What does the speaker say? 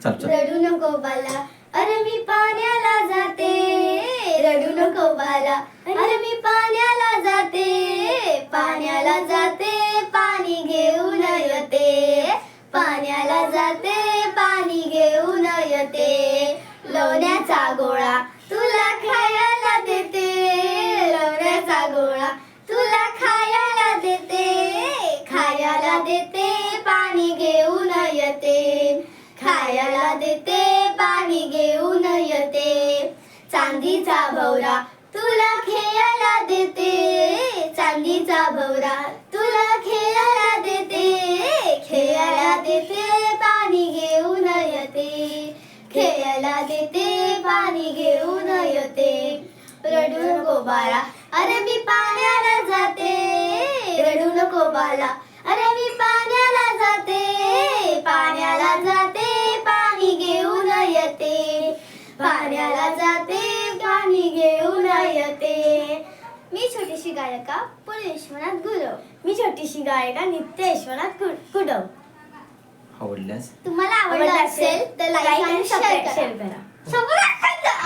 चल चल. रडू नको बाला, अरे मी पाण्याला जाते. रडू नको बाला, अरे मी पाण्याला जाते. पाण्याला जाते, पाणी घेऊन येते. पाण्याला जाते, पाणी घेऊन येते. लोण्याचा गोळा तुला खायला देते. लोण्याचा गोळा तुला खायला देते. खायला देते, पाणी घेऊन येते. खायला देते, पाणी घेऊन येते. चांदीचा भवरा तुला खेळायला देते. चांदीचा भवरा तुला खेळायला देते. खेळायला देते, पाणी घेऊन येते. खेळायला देते, पाणी घेऊन येते. रडू नको बाळा, अरे मी पाण्याला जाते. रडू नको बाळा, अरे मी पाण्याला जाते. पाण्याला जाते, पाणी घेऊन येते. पाण्याला जाते, पाणी घेऊन येते. मी छोटीशी गायिका पुणे विश्वनाथ गुरव. मी छोटीशी गायिका नित्य विश्वनाथ कुडव. आवडल्यास तुम्हाला आवडलं असेल तर लाईक आणि सबस्क्राईब करा.